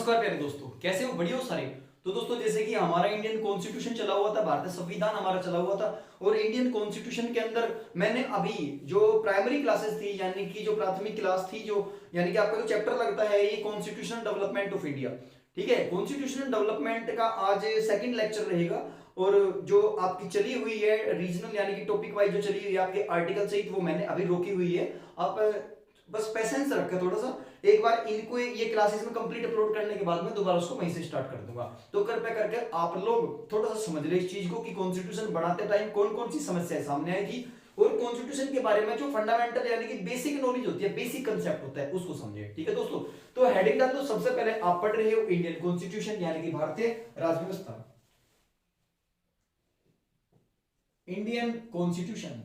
नमस्कार प्यारे दोस्तों, कैसे हो? बढ़िया हो सारे। तो दोस्तों, जैसे कि हमारा इंडियन कॉन्स्टिट्यूशन चला हुआ था, भारतीय संविधान हमारा चला हुआ था, और इंडियन कॉन्स्टिट्यूशन के अंदर मैंने अभी जो प्राइमरी क्लासेस थी, यानी कि जो प्राथमिक क्लास थी, जो यानी कि आपका जो चैप्टर लगता है ये कॉन्स्टिट्यूशनल डेवलपमेंट ऑफ इंडिया, ठीक है। कॉन्स्टिट्यूशनल डेवलपमेंट का आज सेकंड लेक्चर रहेगा। और जो आपकी चली हुई है रीजनल यानी कि टॉपिक वाइज जो चली हुई है आपके आर्टिकल सहित, वो मैंने अभी रोकी हुई है। आप बस पेशेंस रखें थोड़ा सा। एक बार इनको ये क्लासेस में कंप्लीट अपलोड करने के बाद में दोबारा उसको वहीं से स्टार्ट कर दूंगा। तो कृपया करके आप लोग थोड़ा सा समझ ले इस चीज को कि कॉन्स्टिट्यूशन बनाते टाइम कौन कौन सी समस्याएं सामने आई थी, और कॉन्स्टिट्यूशन के बारे में जो फंडामेंटल यानी कि बेसिक नॉलेज होती है, बेसिक कंसेप्ट होता है, उसको समझे। ठीक है दोस्तों, तो हेडिंग डाल दो। सबसे पहले आप पढ़ रहे हो इंडियन कॉन्स्टिट्यूशन यानी कि भारतीय राजव्यवस्था। इंडियन कॉन्स्टिट्यूशन,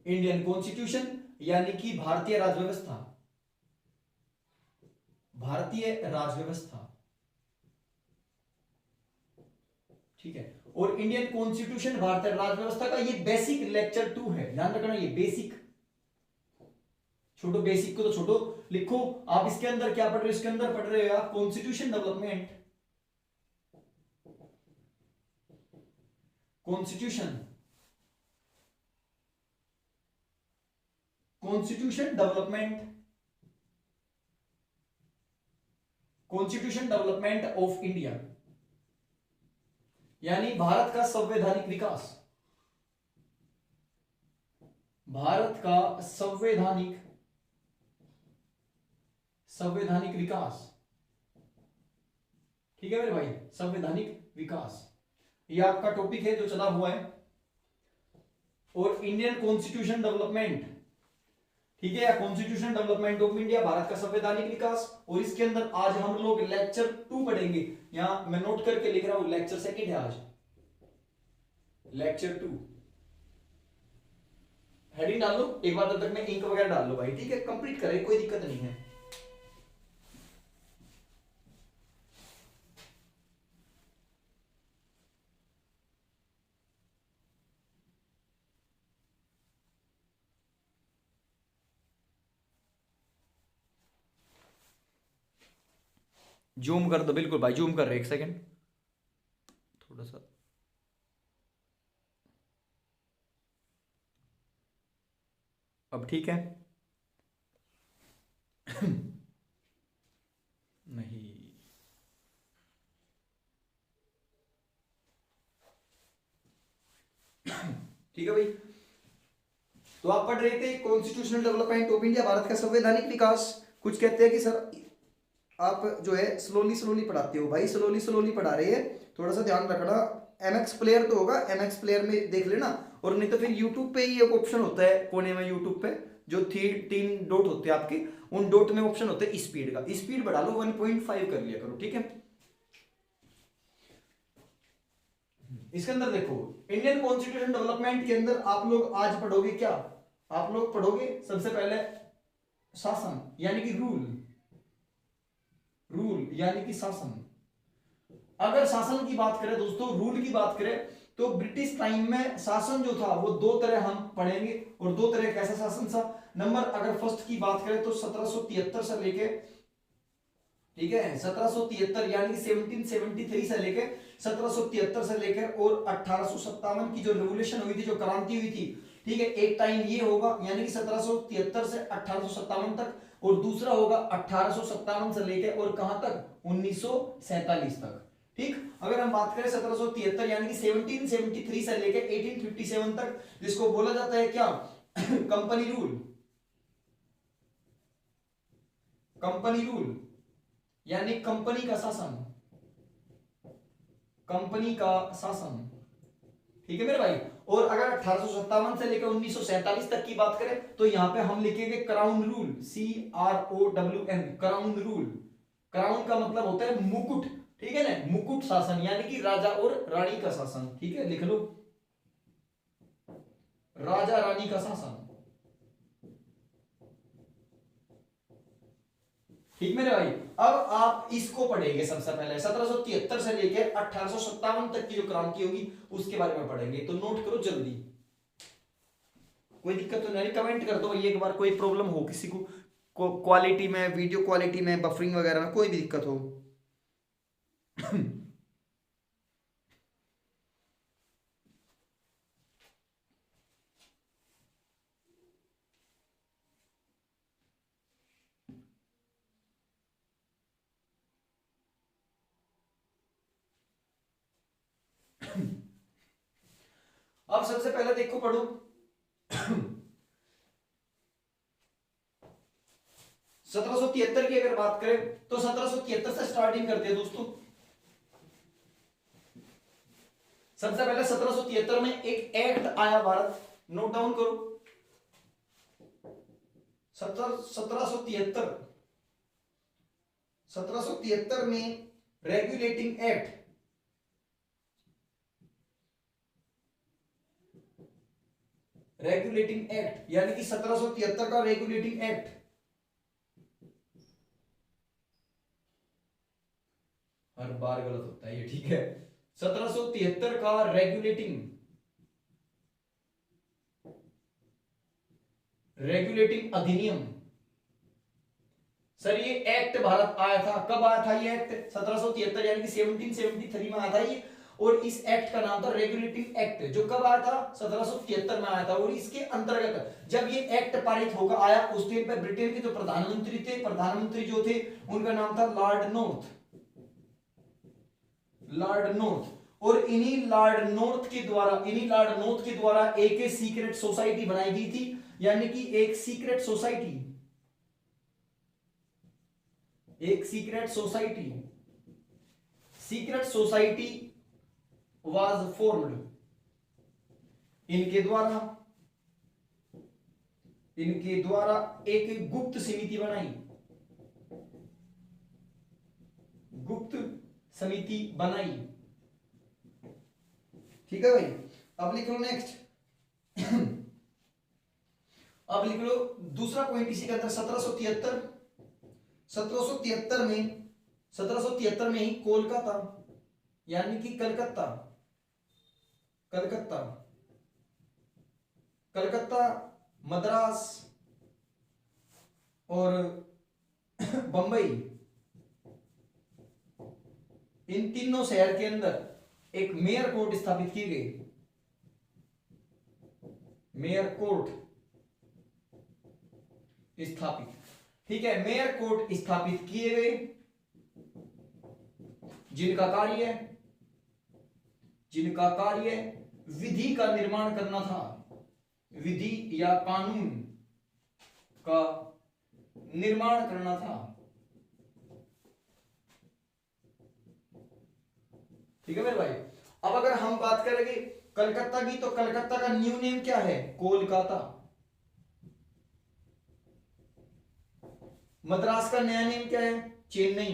इंडियन कॉन्स्टिट्यूशन यानी कि भारतीय राजव्यवस्था, भारतीय राजव्यवस्था, ठीक है। और इंडियन कॉन्स्टिट्यूशन भारतीय राजव्यवस्था का ये बेसिक लेक्चर 2 है, ध्यान रखना। ये बेसिक, छोटो बेसिक को तो छोटो लिखो। आप इसके अंदर क्या पढ़ रहे हो? इसके अंदर पढ़ रहे हो आप constitution development, constitution, constitution development, constitution development of India, यानी भारत का संवैधानिक विकास, भारत का संवैधानिक, संवैधानिक विकास, ठीक है मेरे भाई, संवैधानिक विकास, ये आपका टॉपिक है जो चला हुआ है। और इंडियन कॉन्स्टिट्यूशन डेवलपमेंट, ठीक है, constitution development of India, Bharat का संवैधानिक विकास। और इसके अंदर आज हम लोग लेक्चर 2 पढ़ेंगे। यहां मैं नोट करके लिख रहा हूं, लेक्चर सेकंड है आज, लेक्चर 2। हेडिंग डाल लो एक बार, तब तक मैं इंक वगैरह डाल लो भाई, ठीक है। कंप्लीट करें, कोई दिक्कत नहीं है। जूम कर दो, बिल्कुल भाई, जूम कर रहे, एक सेकंड थोड़ा सा। अब ठीक है? नहीं, ठीक है भाई। तो आप पढ़ रहे थे constitutional development of India, Bharat का संवैधानिक विकास। कुछ कहते हैं कि सर आप जो है स्लोली स्लोली पढ़ाते हो। भाई स्लोली स्लोली पढ़ा रहे हैं, थोड़ा सा ध्यान रखना। एमएक्स प्लेयर तो होगा, एमएक्स प्लेयर में देख लेना, और नहीं तो फिर यूट्यूब पे ही एक ऑप्शन होता है कोने में, यूट्यूब पे जो 3 डॉट होते हैं आपके, उन डॉट में ऑप्शन होता है स्पीड का। स्पीड बढ़ा लो, 1.5 कर लिया करो, ठीक है। इसके अंदर देखो, इंडियन कॉन्स्टिट्यूशन डेवलपमेंट के अंदर आप लोग आज पढ़ोगे क्या? आप लोग पढ़ोगे सबसे पहले शासन यानी कि रूल, रूल यानी कि शासन। अगर शासन की बात करें दोस्तों, रूल की बात करें, तो ब्रिटिश टाइम में शासन जो था वो 2 तरह हम पढ़ेंगे। और 2 तरह कैसा शासन था? नंबर अगर फर्स्ट की बात करें तो 1773 से लेके, ठीक है, 1773 यानी 1773 से लेके 1773 से लेकर और 1857 की जो रेवोल्यूशन हुई थी, जो क्रांति हुई थी, ठीक है, एक टाइम ये होगा यानी कि 1773 से 1857 तक, और दूसरा होगा 1857 से लेकर और कहां तक? 1947 तक। ठीक, अगर हम बात करें 1773 यानी कि 1773 से लेकर 1857 तक, जिसको बोला जाता है क्या? कंपनी रूल, कंपनी रूल यानी कंपनी का शासन, कंपनी का शासन, ठीक है मेरे भाई। और अगर 1857 से लेकर 1947 तक की बात करें तो यहां पे हम लिखेंगे crown rule, CROWN, crown rule. Crown का मतलब होता है मुकुट, ठीक है ना, मुकुट शासन यानी कि राजा और रानी का शासन, ठीक है, लिख लो, राजा रानी का शासन, ठीक मेरे भाई। अब आप इसको पढ़ेंगे सबसे पहले, 1773 से लेकर 1857 तक की जो क्रांति होगी उसके बारे में पढ़ेंगे। तो नोट करो जल्दी, कोई दिक्कत तो नहीं? कमेंट कर दो भाई एक बार, कोई प्रॉब्लम हो किसी को क्वालिटी में, वीडियो क्वालिटी में, बफरिंग वगैरह में कोई भी दिक्कत हो। अब सबसे पहले देखो पढ़ो 1773 की अगर बात करें तो 1773 से स्टार्टिंग करते हैं दोस्तों। सबसे पहले 1773 में एक एक्ट आया भारत, नोट डाउन करो 1773 में रेगुलेटिंग एक्ट, रेगुलेटिंग एक्ट यानी कि 1773 का रेगुलेटिंग एक्ट, हर बार गलत होता है ये, ठीक है। 1773 का रेगुलेटिंग अधिनियम। सर ये एक्ट भारत आया था, कब आया था ये एक्ट? 1773 यानी कि 1773 में आया था ये। और इस एक्ट का नाम था रेगुलेटिंग एक्ट, जो कब आया था? 1773 में आया था। और इसके अंतर्गत जब ये एक्ट पारित होकर आया उस टाइम पे ब्रिटेन के जो प्रधानमंत्री थे, प्रधानमंत्री जो थे उनका नाम था लॉर्ड नॉर्थ, लॉर्ड नॉर्थ। और इन्हीं लॉर्ड नॉर्थ के द्वारा एक सीक्रेट सोसाइटी बनाई गई थी, यानी कि एक सीक्रेट सोसाइटी वाज फॉर्म्ड। इनके द्वारा एक गुप्त समिति बनाई, ठीक है भाई। अब लिख लो नेक्स्ट। अब लिख लो दूसरा पॉइंट इसी के अंदर। 1773 में ही कोलकाता यानी कि कलकत्ता, मद्रास और बंबई, इन तीनों शहर के अंदर एक मेयर कोर्ट स्थापित की गई। मेयर कोर्ट स्थापित, ठीक है। मेयर कोर्ट स्थापित किए गए जिनका कार्य विधि का निर्माण करना था, विधि या कानून का निर्माण करना था, ठीक है मेरे भाई। अब अगर हम बात करेंगे कलकत्ता की, तो कलकत्ता का न्यू नेम क्या है? कोलकाता। मद्रास का नया नेम क्या है? चेन्नई।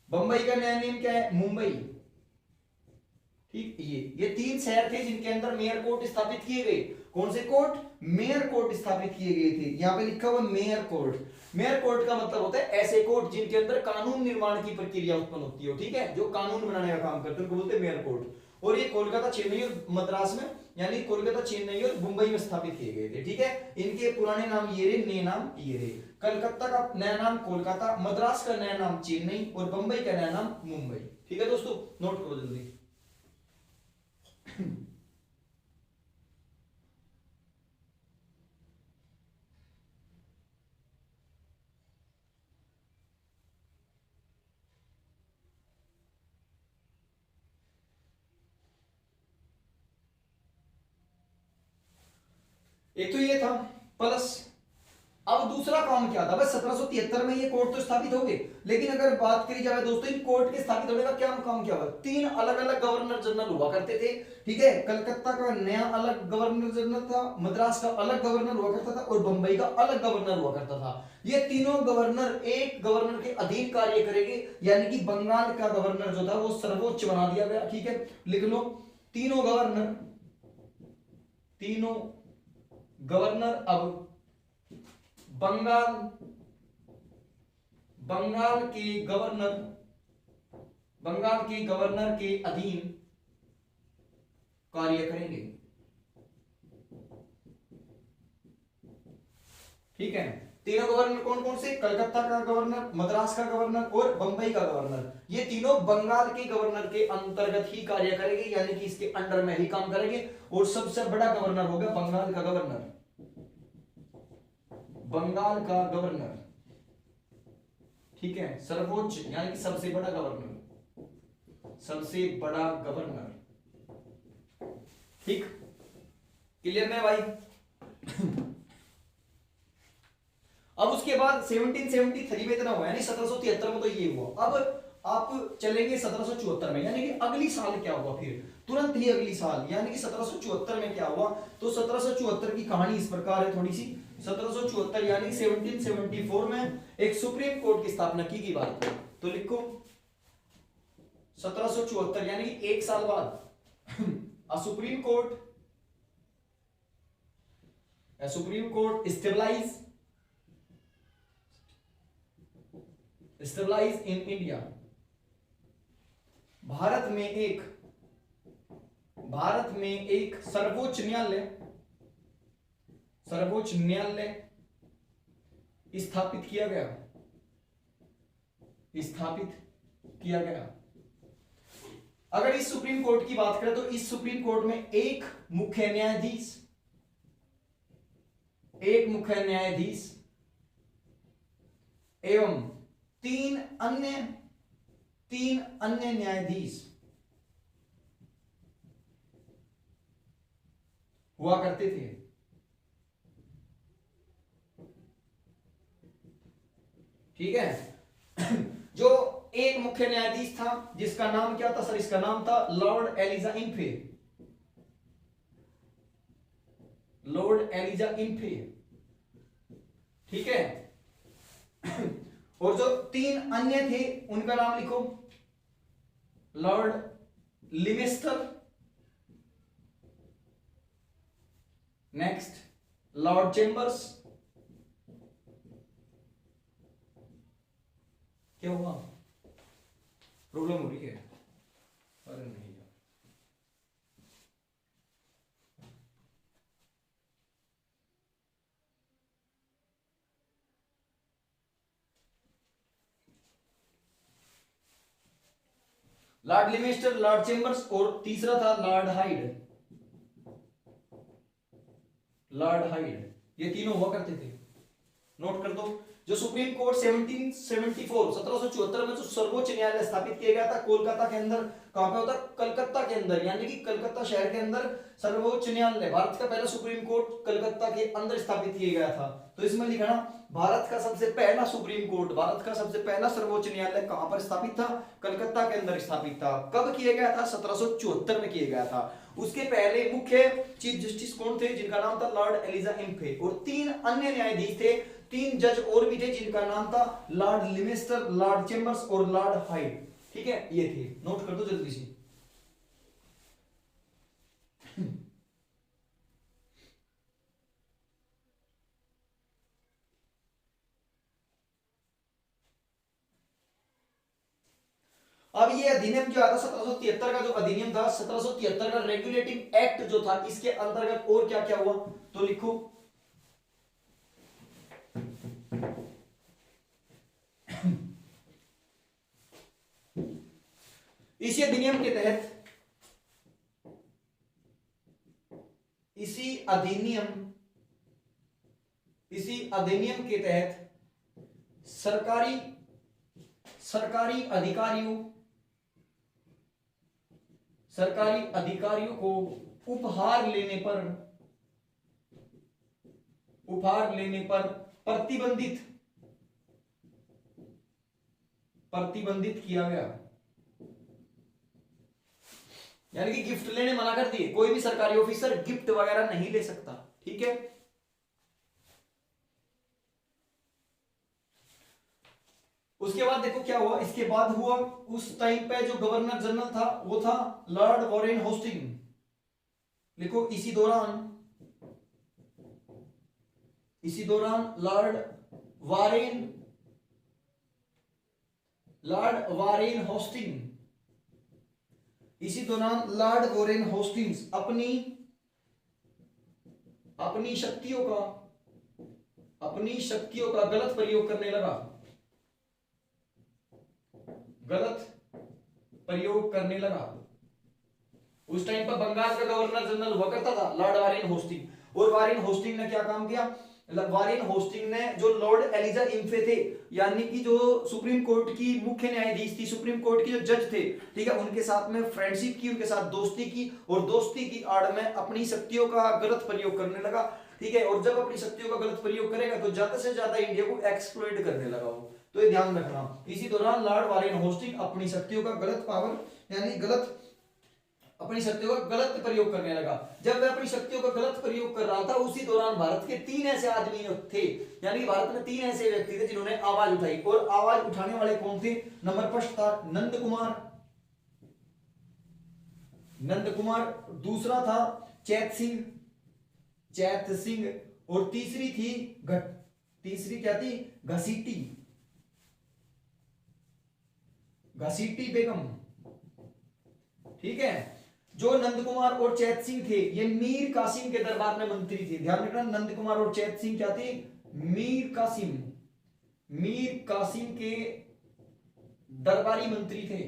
बंबई का नया नेम क्या है? मुंबई। ठीक, ये तीन शहर थे जिनके अंदर मेयर कोर्ट स्थापित किए गए। कौन से कोर्ट? मेयर कोर्ट स्थापित किए गए थे। यहां पे लिखा हुआ मेयर कोर्ट। मेयर कोर्ट का मतलब होता है ऐसे कोर्ट जिनके अंदर कानून निर्माण की प्रक्रिया उत्पन्न होती हो, ठीक है, जो कानून बनाने का काम करते हैं उनको बोलते हैं मेयर कोर्ट। और ये कोलकाता, चेन्नई और मद्रास में, यानी कोलकाता, चेन्नई और मुंबई में स्थापित किए गए थे, ठीक है। इनके पुराने नाम ये रहे, नए नाम ये रहे। कलकत्ता का नया नाम कोलकाता, मद्रास का नया नाम चेन्नई और बंबई का नया नाम मुंबई, ठीक है दोस्तों, नोट करो जल्दी। एक तो ये था प्लस। अब दूसरा काम क्या था? बस 1773 में ये कोर्ट तो स्थापित हो गए, लेकिन अगर बात करी जाए दोस्तों इन कोर्ट के स्थापित होने का क्या काम क्या हुआ? तीन अलग अलग गवर्नर जनरल हुआ करते थे, ठीक है। कलकत्ता का नया अलग गवर्नर जनरल था, मद्रास का अलग गवर्नर हुआ करता था और बंबई का अलग गवर्नर हुआ करता था। ये तीनों गवर्नर एक गवर्नर के अधीन कार्य करेंगे, यानी कि बंगाल का गवर्नर जो था वो सर्वोच्च बना दिया गया, ठीक है। लिख लो तीनों गवर्नर अब बंगाल के गवर्नर के अधीन कार्य करेंगे। ठीक है, तीनों गवर्नर कौन कौन से? कलकत्ता का गवर्नर, मद्रास का गवर्नर और बंबई का गवर्नर। ये तीनों बंगाल के गवर्नर के अंतर्गत ही कार्य करेंगे, यानी कि इसके अंडर में ही काम करेंगे। और सबसे बड़ा गवर्नर होगा बंगाल का गवर्नर, बंगाल का गवर्नर, ठीक है, सर्वोच्च यानी कि सबसे बड़ा गवर्नर, सबसे बड़ा गवर्नर। ठीक, क्लियर में भाई? अब उसके बाद 1773 में इतना हुआ, यानी 1773 में तो ये हुआ। अब आप चलेंगे 1774 में, यानी कि अगली साल क्या हुआ, फिर तुरंत ही अगली साल यानी कि 1774 में क्या हुआ। तो 1774 की कहानी इस प्रकार है थोड़ी सी। 1774 यानी 1774 में एक सुप्रीम कोर्ट की स्थापना की गई बात को, तो लिखो 1774 यानी कि एक साल बाद a supreme court establish in India. भारत में एक सर्वोच्च न्यायालय स्थापित किया गया। अगर इस सुप्रीम कोर्ट की बात करें तो इस सुप्रीम कोर्ट में एक मुख्य न्यायाधीश एवं तीन अन्य न्यायाधीश हुआ करते थे। ठीक है, जो एक मुख्य न्यायाधीश था जिसका नाम क्या था सर? इसका नाम था लॉर्ड एलिजा इन्फे। ठीक है, और जो तीन अन्य थे उनका नाम लिखो, लॉर्ड लिमेस्टर, नेक्स्ट लॉर्ड चेम्बर्स। क्या हुआ? प्रॉब्लम हो रही है? अरे नहीं, लॉर्ड लिमेस्टर, लॉर्ड चेम्बर्स और तीसरा था लॉर्ड हाइड। ये तीनों हुआ करते थे, नोट कर दो। जो सुप्रीम कोर्ट 1774 में जो सर्वोच्च न्यायालय स्थापित किया गया था कोलकाता के अंदर, कहां पे होता? कलकत्ता के अंदर, यानी कि कलकत्ता शहर के अंदर सर्वोच्च न्यायालय, भारत का पहला सुप्रीम कोर्ट कलकत्ता के अंदर स्थापित किया गया था। तो इसमें लिखा ना, भारत का सबसे पहला सुप्रीम कोर्ट, भारत का सबसे पहला सर्वोच्च न्यायालय कहां पर स्थापित था? कलकत्ता के अंदर स्थापित था। कब किया गया था? 1774 में किया गया था। उसके पहले मुख्य चीफ जस्टिस कौन थे? जिनका नाम था लॉर्ड एलिजा इम्फे, और तीन अन्य न्यायाधीश थे, तीन जज और भी थे जिनका नाम था लॉर्ड लिमेस्टर, लॉर्ड चेम्बर्स और लॉर्ड हाइड। ठीक है, ये थे, नोट कर दो जल्दी से। अब ये अधिनियम जो आता 1773 का जो अधिनियम था, 1773 का रेगुलेटिंग एक्ट जो था, इसके अंतर्गत और क्या क्या हुआ तो लिखो। इसी अधिनियम के तहत, इसी अधिनियम के तहत सरकारी अधिकारियों को उपहार लेने पर प्रतिबंधित किया गया, यानी कि गिफ्ट लेने मना कर दिए। कोई भी सरकारी ऑफिसर गिफ्ट वगैरह नहीं ले सकता। ठीक है, उसके बाद देखो क्या हुआ। इसके बाद हुआ, उस टाइम पे जो गवर्नर जनरल था वो था लॉर्ड वॉरेन होस्टिंग। लिखो, इसी दौरान लॉर्ड वॉरेन होस्टिंग्स अपनी शक्तियों का अपनी शक्तियों का गलत प्रयोग करने लगा, गलत प्रयोग करने लगा। उस टाइम पर बंगाल का गवर्नर जनरल हुआ करता था लॉर्ड वारेन होस्टिंग, और वारेन होस्टिंग ने क्या काम किया, वारेन होस्टिंग ने जो लॉर्ड एलिजा इम्फे थे, यानी कि जो सुप्रीम कोर्ट की मुख्य न्यायाधीश थी, सुप्रीम कोर्ट के जो जज थे, ठीक है, उनके साथ में फ्रेंडशिप की, उनके साथ दोस्ती की, और दोस्ती की आड़ में अपनी शक्तियों का गलत प्रयोग करने लगा, ठीक है। और जब अपनी शक्तियों का गलत प्रयोग करेगा तो ज्यादा से ज्यादा इंडिया को एक्सप्लॉइट करने लगा वो, तो ये ध्यान रखना। इसी दौरान लॉर्ड वारेन होस्टिंग अपनी शक्तियों का गलत पावर यानी गलत अपनी शक्तियों का गलत प्रयोग करने लगा। जब वह अपनी शक्तियों का गलत प्रयोग कर रहा था, उसी दौरान भारत के 3 ऐसे आदमी थे, यानी भारत में 3 ऐसे व्यक्ति थे जिन्होंने आवाज उठाई, और आवाज उठाने वाले कौन थे? नंबर फर्स्ट था नंद कुमार, दूसरा था चैत सिंह, और तीसरी क्या थी? घसीटी बेगम, ठीक है। जो नंद कुमार और चैत सिंह थे, ये मीर कासिम के दरबार में मंत्री थे। ध्यान रखना, नंद कुमार और चैत सिंह क्या थे? मीर कासिम के दरबारी मंत्री थे,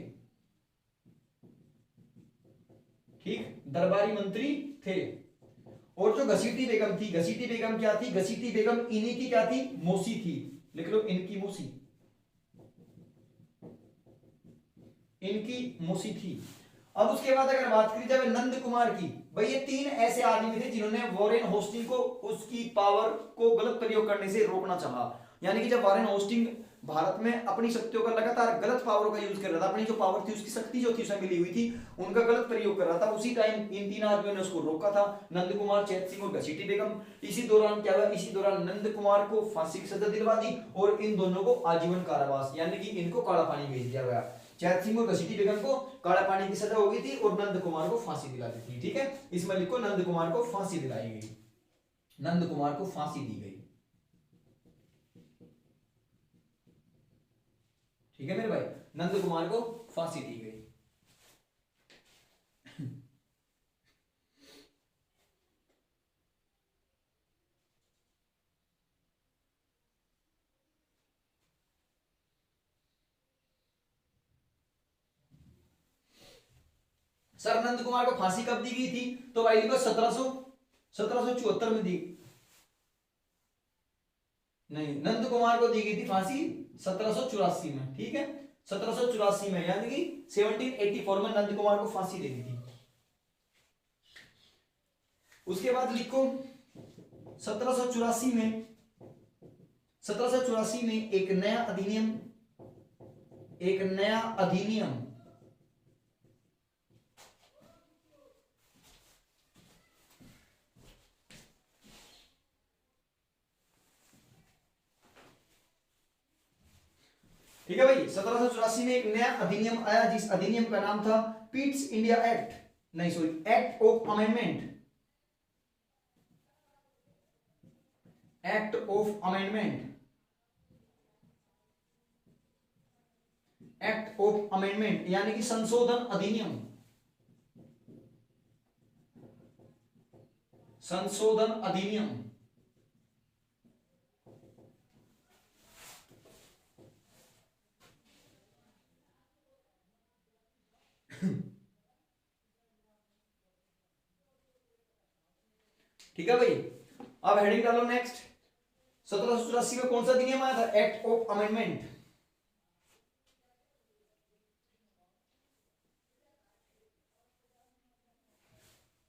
ठीक, दरबारी मंत्री थे। और जो घसीटी बेगम क्या थी? घसीटी बेगम इन्हीं की क्या थी? मौसी थी। लिख लो, इनकी मौसी थी। अब उसके बाद अगर बात करी जाए नंद कुमार की, भाई ये 3 ऐसे आदमी थे जिन्होंने वॉरेन होस्टिंग को उसकी पावर को गलत प्रयोग करने से रोकना चाहा। यानी कि जब वॉरेन होस्टिंग भारत में अपनी शक्तियों का लगातार गलत पावरों का यूज कर रहा था, अपनी जो पावर थी, उसकी शक्ति जो थी उसे मिली हुई थी, उनका गलत प्रयोग कर रहा था, उसी टाइम इन 3 आदमियों ने उसको रोका था, नंद कुमार, चैत सिंह और घसीटी बेगम। इसी दौरान क्या हुआ? इसी दौरान नंद कुमार को फांसी की सजा दिलवा दी, और इन दोनों को आजीवन कारावास यानी कि इनको काला पानी भेज दिया गया। चैत सिंह और घसीटी बेगम को काला पानी की सजा हो गई थी, और नंद कुमार को फांसी दिला दी थी, ठीक है। इसमें लिखो, नंद कुमार को फांसी दिलाई गई, नंद कुमार को फांसी दी गई, ठीक है मेरे भाई, नंद कुमार को फांसी दी गई। सर नंद कुमार को फांसी कब दी गई थी? तो भाई लिखो 1774 में दी, नहीं, नंद कुमार को दी गई थी फांसी 1784 में, ठीक है, 1784 में, यानी कि 1784 में नंद कुमार को फांसी दे दी थी। उसके बाद लिखो 1784 में एक नया अधिनियम ठीक है भाई, 1784 में एक नया अधिनियम आया, जिस अधिनियम का नाम था पिट्स इंडिया एक्ट, नहीं सॉरी, एक्ट ऑफ अमेंडमेंट, यानी कि संशोधन अधिनियम, ठीक है भाई। अब हेडिंग डालो नेक्स्ट, 1784 में कौन सा अधिनियम आया था? Act of amendment.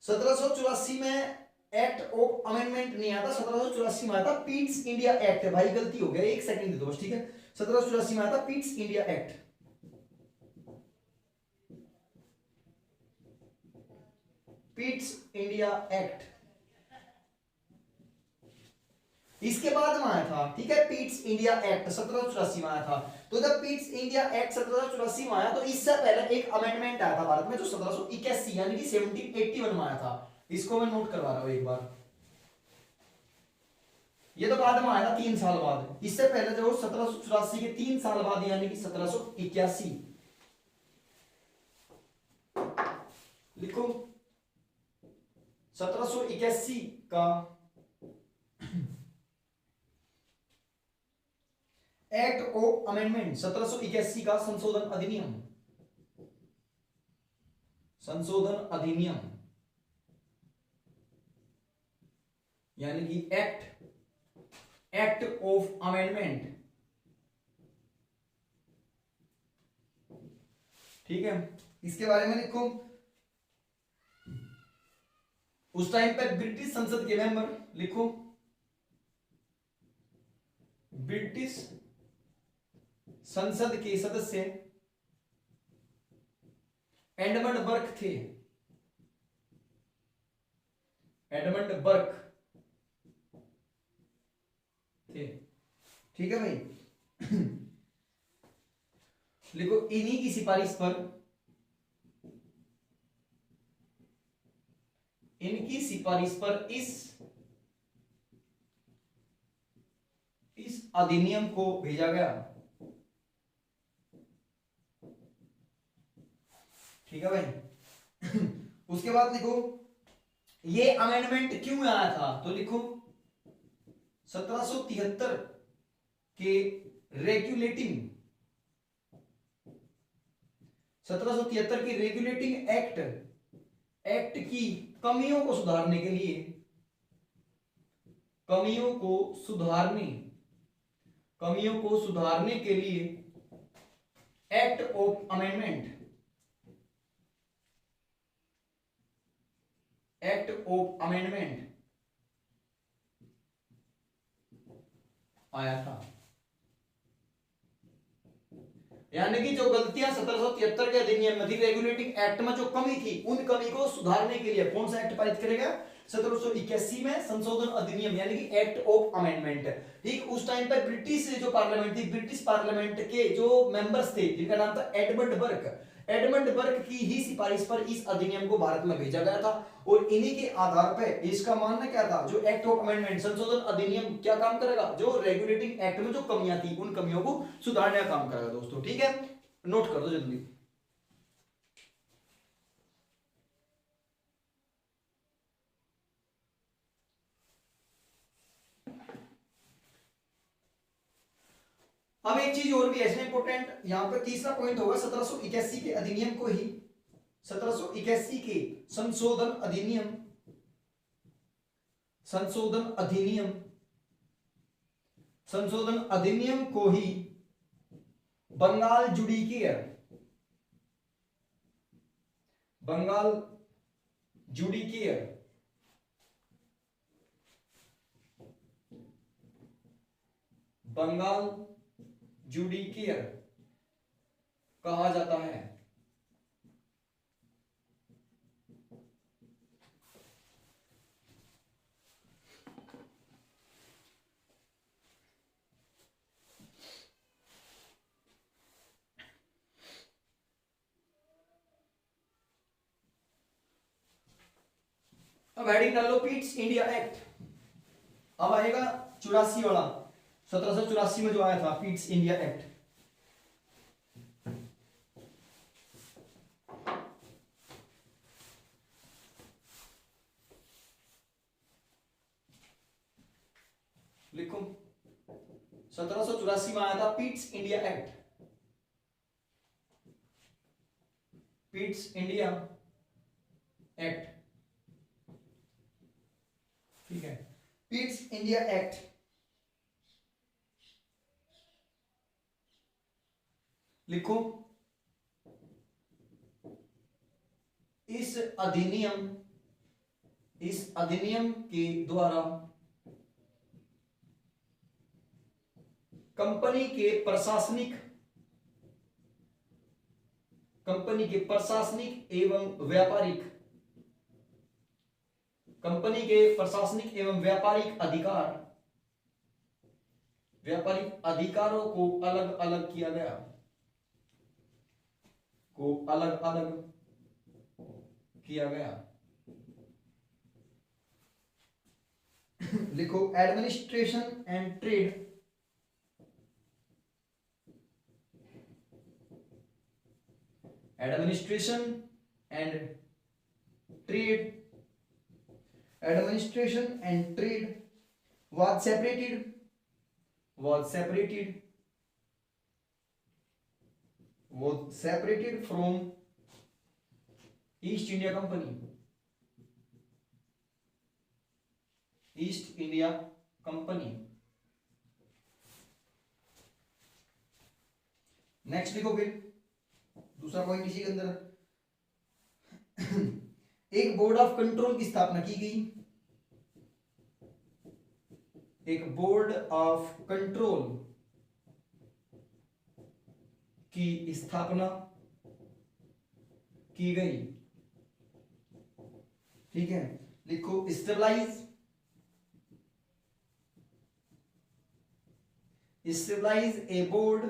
सत्रह सौ चौरासी में एक्ट ऑफ अमेंडमेंट नहीं आता, 1784 में आता पीट्स इंडिया एक्ट है। भाई गलती हो गया, एक सेकंड दे दो बस, ठीक है। 1784 में आता Pitt's India act, Pitt's India act, इसके बाद में आया था, ठीक है, पीट्स इंडिया एक्ट 1784 में आया था। तो जब पीट्स इंडिया एक्ट 1784 में आया, तो इससे पहले एक अमेंडमेंट आया था भारत में जो 1781 यानी कि 1781 में आया था। इसको मैं नोट करवा रहा हूं एक बार, ये तो बाद में आया था 3 साल बाद। इससे पहले जो 1784 के 3 साल बाद यानी कि 1781, लिखो 1781 का एक्ट ऑफ अमेंडमेंट 1781 का संशोधन अधिनियम, संशोधन अधिनियम यानी कि एक्ट ऑफ अमेंडमेंट, ठीक है। इसके बारे में लिखो, उस टाइम पर ब्रिटिश संसद के मेंबर, लिखो ब्रिटिश संसद के सदस्य एडमंड बर्क थे, एडमंड बर्क थे, ठीक है भाई। लिखो इन्हीं की सिफारिश पर, इनकी सिफारिश पर इस अधिनियम को भेजा गया, ठीक है भाई। उसके बाद लिखो ये अमेंडमेंट क्यों आया था, तो लिखो 1773 के रेगुलेटिंग 1773 की रेगुलेटिंग एक्ट की कमियों को सुधारने के लिए, कमियों को सुधारने के लिए एक्ट ऑफ अमेंडमेंट आया था। यानी कि जो गलतियां 1773 के अधिनियम में थी, रेगुलेटिंग एक्ट में जो कमी थी, उन कमी को सुधारने के लिए कौन सा एक्ट पारित करेगा, 1781 में संशोधन अधिनियम यानी कि एक्ट ऑफ अमेंडमेंट। ठीक उस टाइम पर ब्रिटिश जो पार्लियामेंट थी, ब्रिटिश पार्लियामेंट के जो मेंबर्स थे जिनका नाम था एडमंड बर्क की ही सिफारिश पर इस अधिनियम को भारत में भेजा गया था। और इन्हीं के आधार पर इसका मानना क्या था, जो एक्ट ऑफ अमेंडमेंट संशोधन अधिनियम क्या काम करेगा, जो रेगुलेटिंग एक्ट में जो कमियां थी उन कमियों को सुधारने का काम करेगा दोस्तों, ठीक है। नोट कर दो जल्दी। अब एक चीज और भी है इंपोर्टेंट, यहां पर तीसरा पॉइंट होगा 1781 के अधिनियम को ही, 1781 के संशोधन अधिनियम को ही बंगाल जुडिशियल कहा जाता है। अब हेडिंग डाल लो पीट्स इंडिया एक्ट। अब आएगा 84 वाला, 1784 में जो आया था पीट्स इंडिया एक्ट। लिखो 1784 में आया था Pitt's India act, Pitt's India act, ठीक है। पीट्स इंडिया एक्ट लिखो, इस अधिनियम के द्वारा कंपनी के प्रशासनिक एवं व्यापारिक अधिकारों को अलग अलग किया गया। लिखो administration and trade, administration and trade was separated was separated from east India company, east India company. Next लिखो फिर दूसरा पॉइंट इसी के अंदर। एक बोर्ड ऑफ कंट्रोल की स्थापना की गई, एक बोर्ड ऑफ कंट्रोल की स्थापना की गई। ठीक है, लिखो establish, establish a board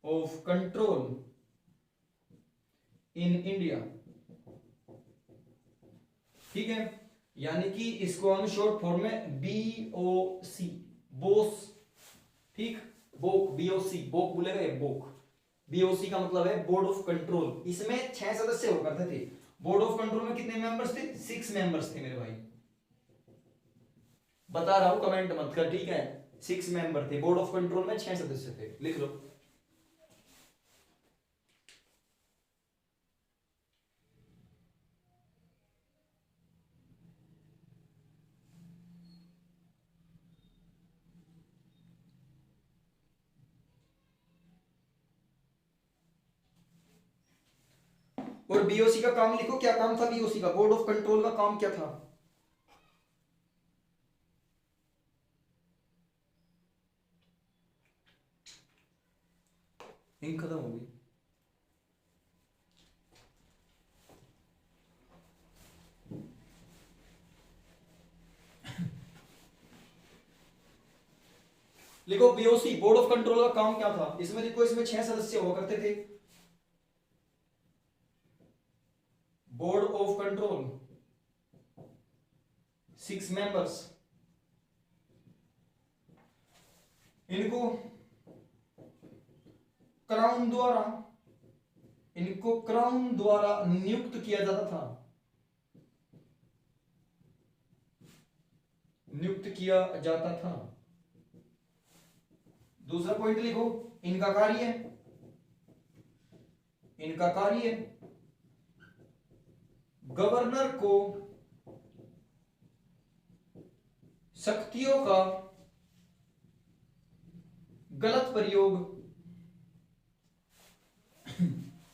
of control in India. ठीक है, यानी कि इसको हम शॉर्ट फॉर्म में BOC, बोस। ठीक, बोक, BOC, बोक बोलेगा ये, बोक। BOC का मतलब है बोर्ड ऑफ कंट्रोल। इसमें 6 सदस्य हुआ करते थे। बोर्ड ऑफ कंट्रोल में कितने मेंबर्स थे? 6 मेंबर्स थे मेरे भाई, बता रहा हूं, कमेंट मत कर, ठीक है। 6 मेंबर थे बोर्ड ऑफ कंट्रोल में, 6 सदस्य थे, लिख लो। और BOC का काम लिखो, क्या काम था BOC का? बोर्ड ऑफ कंट्रोल का काम क्या था? इंक खत्म हो गई। लिखो BOC, बोर्ड ऑफ कंट्रोल का काम क्या था? इसमें देखो, इसमें 6 सदस्य हुआ करते थे। Board of control 6 members. इनको क्राउन द्वारा, इनको क्राउन द्वारा नियुक्त किया जाता था, नियुक्त किया जाता था। दूसरा पॉइंट लिखो, इनका कार्य, इनका कार्य गवर्नर को शक्तियों का गलत प्रयोग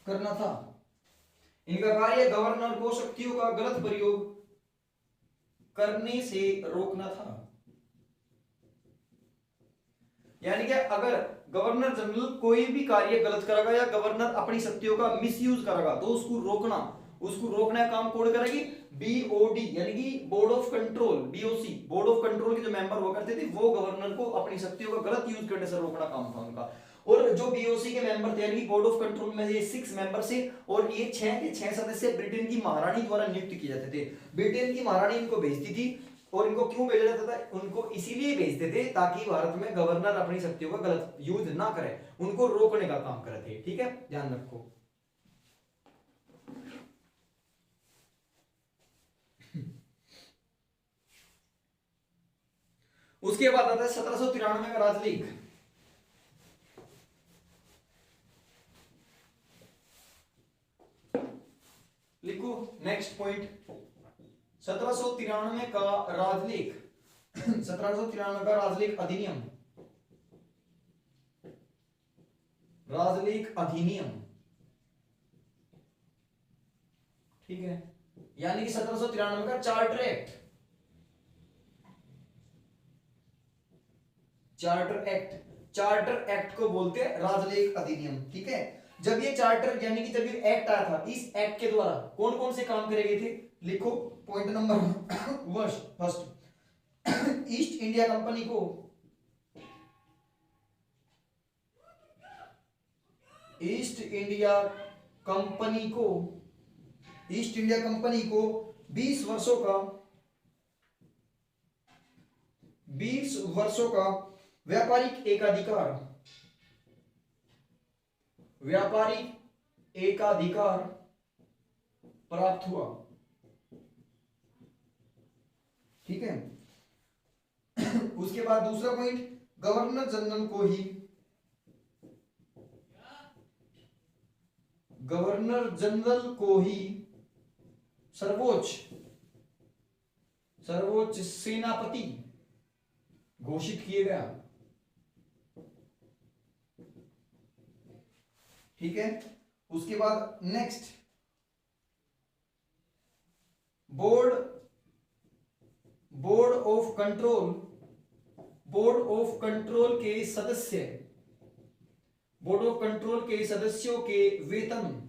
करना था। इनका कार्य गवर्नर को शक्तियों का गलत प्रयोग करने से रोकना था। यानी कि अगर गवर्नर जनरल कोई भी कार्य गलत करेगा या गवर्नर अपनी शक्तियों का मिसयूज करेगा तो उसको रोकना, उसको रोकने का काम कौन करेगी? BOD, यानी कि board of control. BOC, board of control के जो मेंबर हुआ करते थे वो गवर्नर को अपनी शक्तियों का गलत यूज करने से रोकना काम था उनका। और जो BOC के मेंबर थे, यानी कि बोर्ड ऑफ कंट्रोल में ये 6 मेंबर से, और ये 6 के 6 सदस्य ब्रिटेन की महारानी द्वारा नियुक्त किए जाते थे। ब्रिटेन की महारानी इनको भेजती थी, और इनको क्यों भेजा जाता था? उनको इसीलिए भेजते थे ताकि भारत में गवर्नर अपनी शक्तियों का गलत यूज ना करे, उनको रोकने का काम करते। ठीक है, ध्यान रखो। उसके बाद आता है 1793 का राजलीग। लिखो नेक्स्ट पॉइंट, 1793 का राजलीग। 1793 का राजलीग अधिनियम, राजलीग अधिनियम। ठीक है, यानी कि 1793 का charter act, charter act, charter act को बोलते हैं राजलीग अधिनियम। ठीक है, जब ये चार्टर यानी कि जब ये एक्ट आया था, इस एक्ट के द्वारा कौन कौन से काम करे गए थे? लिखो point number first, east India company को, ईस्ट इंडिया कंपनी को, ईस्ट इंडिया कंपनी को 20 वर्षों का, 20 वर्षों का व्यापारिक एकाधिकार, व्यापारिक एकाधिकार प्राप्त हुआ। ठीक है, उसके बाद दूसरा पॉइंट, गवर्नर जनरल को ही गवर्नर जनरल को ही सर्वोच्च सेनापति घोषित किए गया। ठीक है, उसके बाद नेक्स्ट, बोर्ड ऑफ कंट्रोल के सदस्यों के वेतन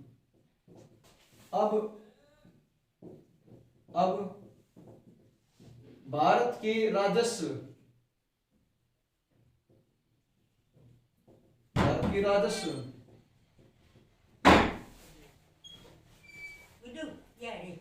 अब भारत के राजस्व Udah, ya deh.